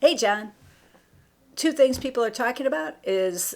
Hey, John. Two things people are talking about is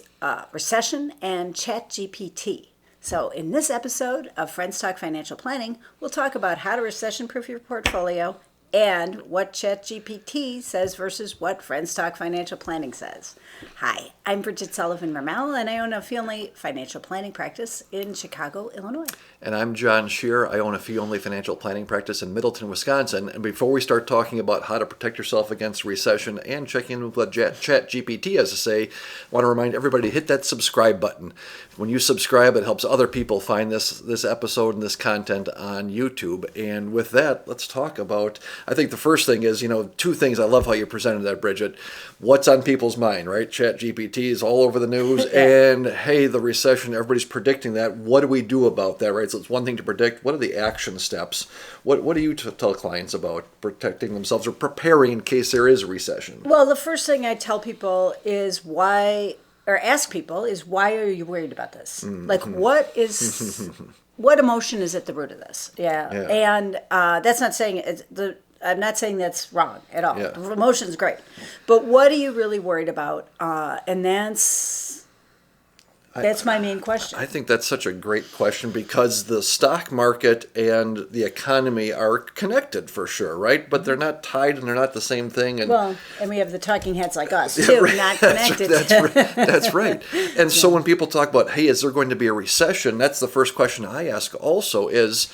recession and Chat GPT. So in this episode of Friends Talk Financial Planning, we'll talk about how to recession-proof your portfolio and what Chat GPT says versus what Friends Talk Financial Planning says. Hi, I'm Bridget Sullivan Mermel, and I own a family financial planning practice in Chicago, Illinois. And I'm John Shear. I own a fee-only financial planning practice in Middleton, Wisconsin. And before we start talking about how to protect yourself against recession and checking in with what Chat GPT has to say, I want to remind everybody to hit that subscribe button. When you subscribe, it helps other people find this episode and this content on YouTube. And with that, let's talk about, I think the first thing is, two things. I love how you presented that, Bridget. What's on people's mind, right? Chat GPT is all over the news. And hey, the recession, everybody's predicting that. What do we do about that, right? So it's one thing to predict. What are the action steps? What do you tell clients about protecting themselves or preparing in case there is a recession? Well, the first thing I tell people is ask people is, why are you worried about this? Mm-hmm. Like, what emotion is at the root of this? Yeah. And that's not saying I'm not saying that's wrong at all. Yeah. Emotion's great. But what are you really worried about? And that's my main question. I think that's such a great question because the stock market and the economy are connected for sure, right? But they're not tied and they're not the same thing. And we have the talking heads like us too, right. Not connected. That's right. And so when people talk about, hey, is there going to be a recession? That's the first question I ask also is,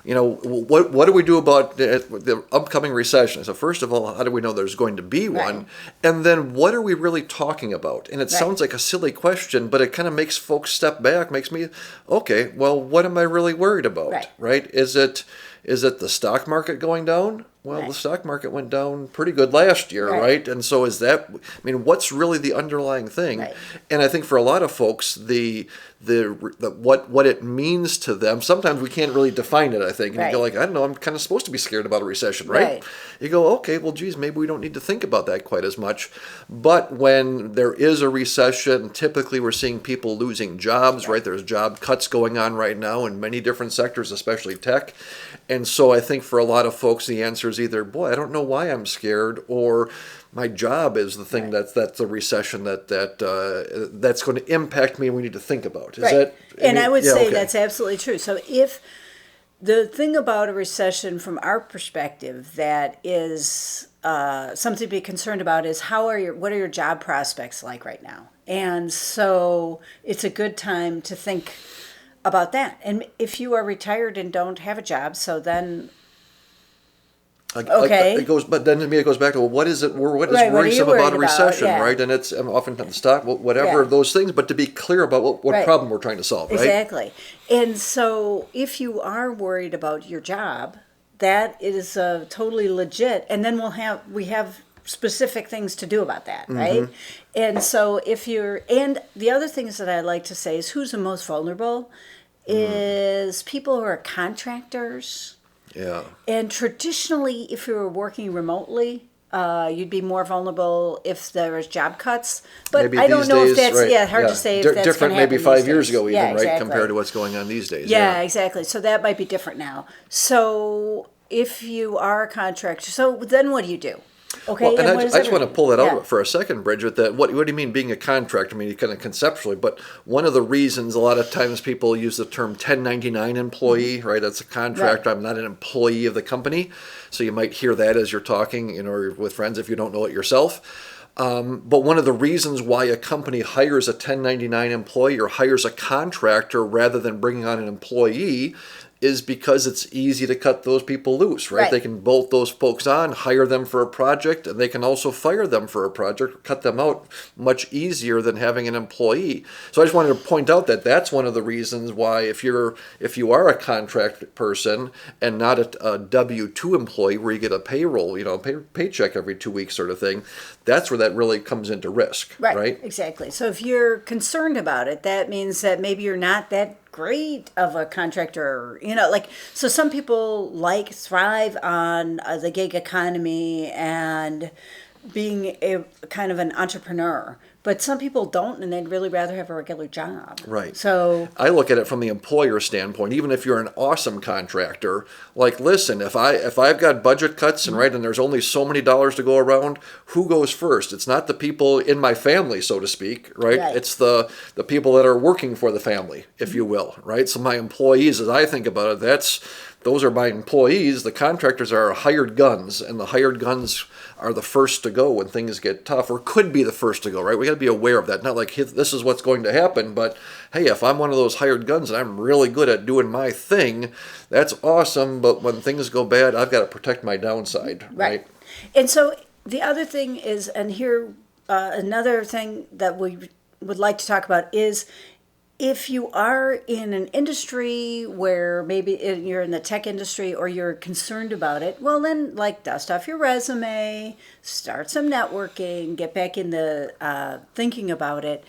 what do we do about the upcoming recession? So first of all, how do we know there's going to be one? Right. And then what are we really talking about? And it sounds like a silly question, but it kind of makes folks step back, makes me, okay, well, what am I really worried about? Right? Is it the stock market going down? Well, the stock market went down pretty good last year, right? And so what's really the underlying thing? Right. And I think for a lot of folks, what it means to them, sometimes we can't really define it, I think. And you go like, I don't know, I'm kind of supposed to be scared about a recession, right? You go, okay, well, geez, maybe we don't need to think about that quite as much. But when there is a recession, typically we're seeing people losing jobs, right? There's job cuts going on right now in many different sectors, especially tech. And so I think for a lot of folks, the answer is either, boy, I don't know why I'm scared, or my job is the thing that's the recession that's going to impact me and we need to think about. Is that? I would say that's absolutely true. So if the thing about a recession from our perspective that is something to be concerned about is what are your job prospects like right now? And so it's a good time to think about that. And if you are retired and don't have a job, so then it goes, but then to me it goes back to, well, what is worrisome about a recession, right? And it's often the stock, whatever those things, but to be clear about what problem we're trying to solve, right? Exactly. And so if you are worried about your job, that is totally legit. And then we have specific things to do about that, right? And so and the other things that I like to say is who's the most vulnerable is people who are contractors. Yeah. And traditionally, if you were working remotely, you'd be more vulnerable if there was job cuts. But maybe I don't know if that's hard to say if that's different. Maybe 5 years ago, even exactly. right, compared to what's going on these days. Yeah, exactly. So that might be different now. So if you are a contractor, so then what do you do? Okay, well, and I just want to pull that out for a second, Bridget, that what do you mean being a contractor? I mean, kind of conceptually, but one of the reasons a lot of times people use the term 1099 employee, right? That's a contractor. I'm not an employee of the company. So you might hear that as you're talking, with friends if you don't know it yourself. But one of the reasons why a company hires a 1099 employee or hires a contractor rather than bringing on an employee is because it's easy to cut those people loose, right? They can bolt those folks on, hire them for a project, and they can also fire them for a project, or cut them out much easier than having an employee. So I just wanted to point out that that's one of the reasons why if you are a contract person and not a W-2 employee where you get a payroll, paycheck every 2 weeks sort of thing, that's where that really comes into risk, right? Exactly. So if you're concerned about it, that means that maybe you're not that great of a contractor, so some people thrive on the gig economy and being a kind of an entrepreneur. But some people don't, and they'd really rather have a regular job. Right. So I look at it from the employer standpoint. Even if you're an awesome contractor, like, listen, if I've got budget cuts and right, and there's only so many dollars to go around, who goes first? It's not the people in my family, so to speak, right? It's the people that are working for the family, if you will, right? So my employees, as I think about it, those are my employees. The contractors are hired guns, and the hired guns are the first to go when things get tough, or could be the first to go, right? We got to be aware of that. Not like, hey, this is what's going to happen, but hey, if I'm one of those hired guns and I'm really good at doing my thing, that's awesome. But when things go bad, I've got to protect my downside, right? And so the other thing is, and here another thing that we would like to talk about is, if you are in an industry where maybe you're in the tech industry or you're concerned about it, well, then like dust off your resume, start some networking, get back in the thinking about it.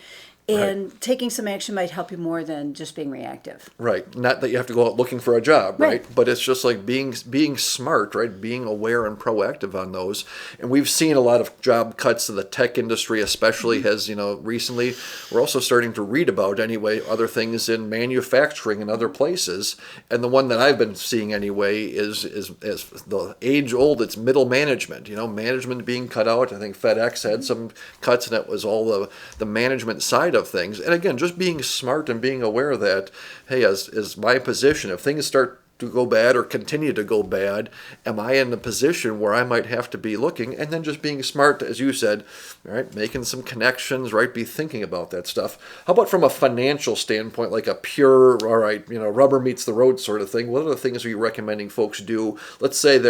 And taking some action might help you more than just being reactive. Right. Not that you have to go out looking for a job, right? But it's just like being smart, right? Being aware and proactive on those. And we've seen a lot of job cuts in the tech industry, especially has, recently. We're also starting to read about, anyway, other things in manufacturing and other places. And the one that I've been seeing anyway is the age-old, it's middle management. Management being cut out. I think FedEx had some cuts, and it was all the management side of things. And again, just being smart and being aware that, hey, as my position, if things start to go bad or continue to go bad, am I in a position where I might have to be looking? And then just being smart, as you said, right, making some connections, right, be thinking about that stuff. How about from a financial standpoint, like a pure, all right, rubber meets the road sort of thing? What are the things are you recommending folks do? Let's say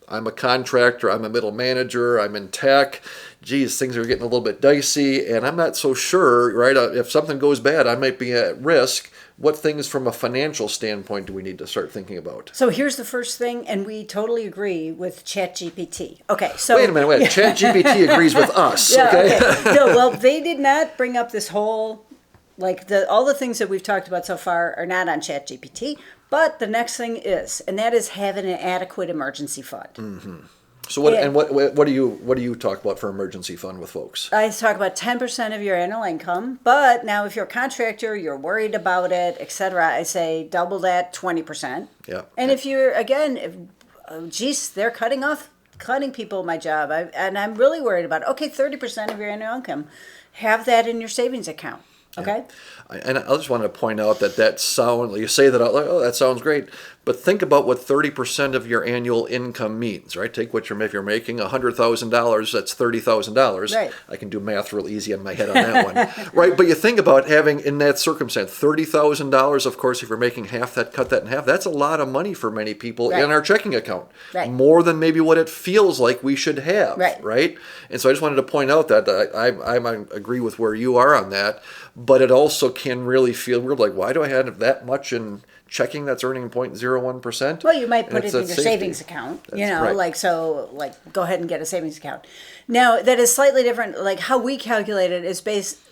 I'm a contractor, I'm a middle manager, I'm in tech. Geez, things are getting a little bit dicey, and I'm not so sure, right? If something goes bad, I might be at risk. What things from a financial standpoint do we need to start thinking about? So here's the first thing, and we totally agree with Chat GPT. Okay, so... Wait a minute. Chat GPT agrees with us, okay? No, well, they did not bring up this whole... all the things that we've talked about so far are not on Chat GPT, but the next thing is, and that is having an adequate emergency fund. Mm-hmm. So what do you talk about for emergency fund with folks? I talk about 10% of your annual income, but now if you're a contractor, you're worried about it, etc., I say double that, 20%. Yeah. And if you're, again, they're cutting people my job, and I'm really worried about it. Okay, 30% of your annual income, have that in your savings account. Okay. Yeah. And I just wanted to point out that sound, you say that out loud, oh, that sounds great. But think about what 30% of your annual income means, right? Take if you're making $100,000, that's $30,000. Right. I can do math real easy in my head on that one, right? But you think about having, in that circumstance, $30,000, of course, if you're making half that, cut that in half, that's a lot of money for many people in our checking account. Right. More than maybe what it feels like we should have, right? And so I just wanted to point out that I agree with where you are on that, but it also can really feel weird, like, why do I have that much in checking that's earning 0.01%? Well, you might put it in your savings account, go ahead and get a savings account. Now, that is slightly different. Like how we calculate it is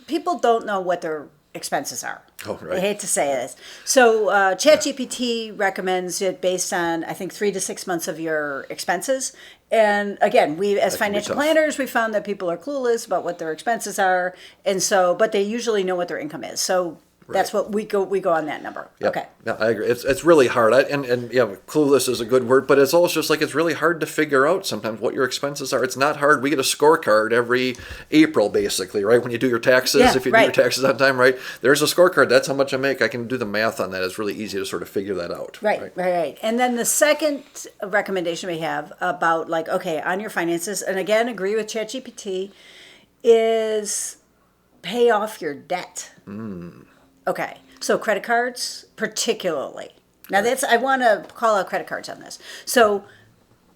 people don't know what their expenses are. Oh, right. I hate to say this. So ChatGPT recommends it based on, I think, 3 to 6 months of your expenses. And again, we as financial planners, we found that people are clueless about what their expenses are. And so, but they usually know what their income is. So that's what we go on that number. Yep. Okay. Yeah, I agree. It's really hard. Clueless is a good word, but it's also just like it's really hard to figure out sometimes what your expenses are. It's not hard. We get a scorecard every April, basically, right? When you do your taxes, if you do your taxes on time, right? There's a scorecard. That's how much I make. I can do the math on that. It's really easy to sort of figure that out. Right. And then the second recommendation we have about on your finances, and again, agree with ChatGPT, is pay off your debt. Okay, so credit cards particularly. Now I want to call out credit cards on this. So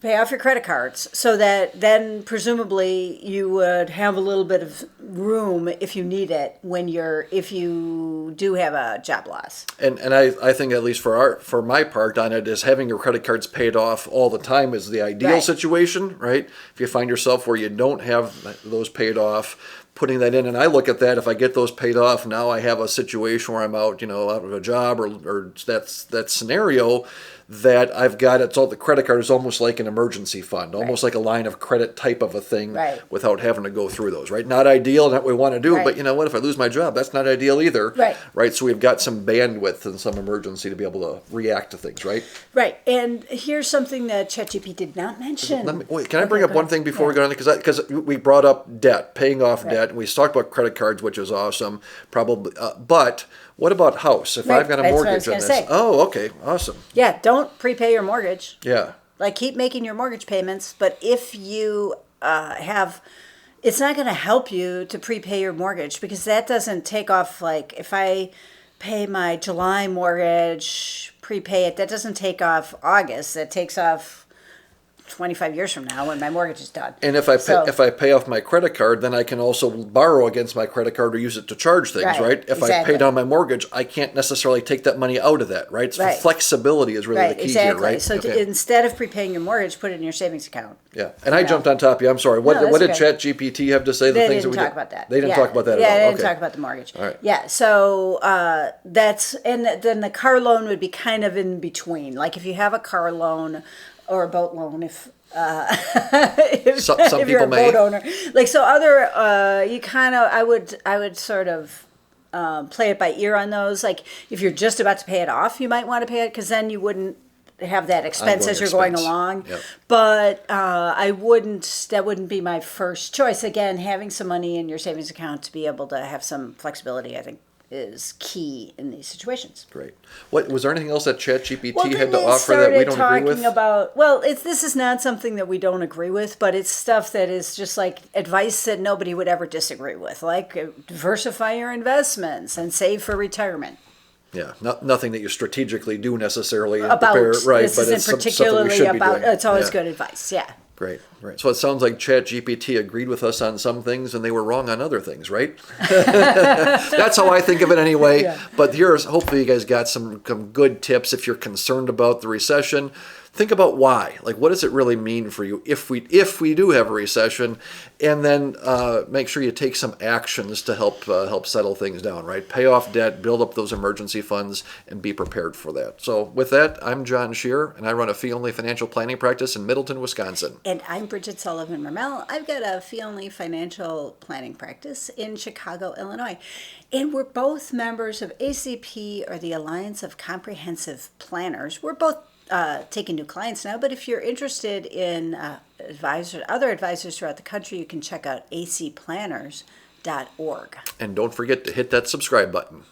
pay off your credit cards so that then presumably you would have a little bit of room if you need it if you do have a job loss. And I think at least for my part on it is having your credit cards paid off all the time is the ideal situation, right? If you find yourself where you don't have those paid off, putting that in, and I look at that, if I get those paid off, now I have a situation where I'm out of a job or that scenario, that I've got it's all the credit card is almost like an emergency fund, almost like a line of credit type of a thing, without having to go through those. Right, not ideal, not what we want to do, but you know what? If I lose my job, that's not ideal either. Right. So we've got some bandwidth and some emergency to be able to react to things. Right. And here's something that ChatGPT did not mention. Can I bring up one thing before we go on? Because we brought up debt, paying off debt, and we talked about credit cards, which is awesome, probably. But what about house? If I've got a mortgage on this, oh, okay, awesome. Yeah, don't prepay your mortgage. Yeah, like keep making your mortgage payments, but if you it's not going to help you to prepay your mortgage because that doesn't take off. Like if I pay my July mortgage, prepay it, that doesn't take off August. That takes off 25 years from now when my mortgage is done. And if I pay off my credit card, then I can also borrow against my credit card or use it to charge things, right? If I pay down my mortgage, I can't necessarily take that money out of that, right? So flexibility is really the key here, right? So instead of prepaying your mortgage, put it in your savings account. Yeah. And I jumped on top of you. I'm sorry. What did Chat GPT have to say? They didn't talk about that. They didn't talk about that at all. Yeah, they didn't talk about the mortgage. All right. Yeah. So and then the car loan would be kind of in between. Like if you have a car loan or a boat loan, if you're a boat owner, like so other you kind of I would sort of play it by ear on those. Like if you're just about to pay it off, you might want to pay it because then you wouldn't have that expense as you're going along. But that wouldn't be my first choice. Again, having some money in your savings account to be able to have some flexibility, I think, is key in these situations. Great. What was there anything else that ChatGPT had to offer that we don't agree with? This is not something that we don't agree with, but it's stuff that is just like advice that nobody would ever disagree with, like diversify your investments and save for retirement. Yeah, nothing that you strategically do necessarily about prepare, right? This isn't particularly about. It's always good advice. Yeah. Great. So it sounds like ChatGPT agreed with us on some things and they were wrong on other things, right? That's how I think of it anyway. Yeah. But hopefully you guys got some good tips if you're concerned about the recession. Think about why. Like, what does it really mean for you if we do have a recession? And then make sure you take some actions to help settle things down, right? Pay off debt, build up those emergency funds, and be prepared for that. So with that, I'm John Shear, and I run a fee-only financial planning practice in Middleton, Wisconsin. And I'm Bridget Sullivan-Mermel. I've got a fee-only financial planning practice in Chicago, Illinois. And we're both members of ACP, or the Alliance of Comprehensive Planners. We're both taking new clients now, but if you're interested in other advisors throughout the country, you can check out acplanners.org. And don't forget to hit that subscribe button.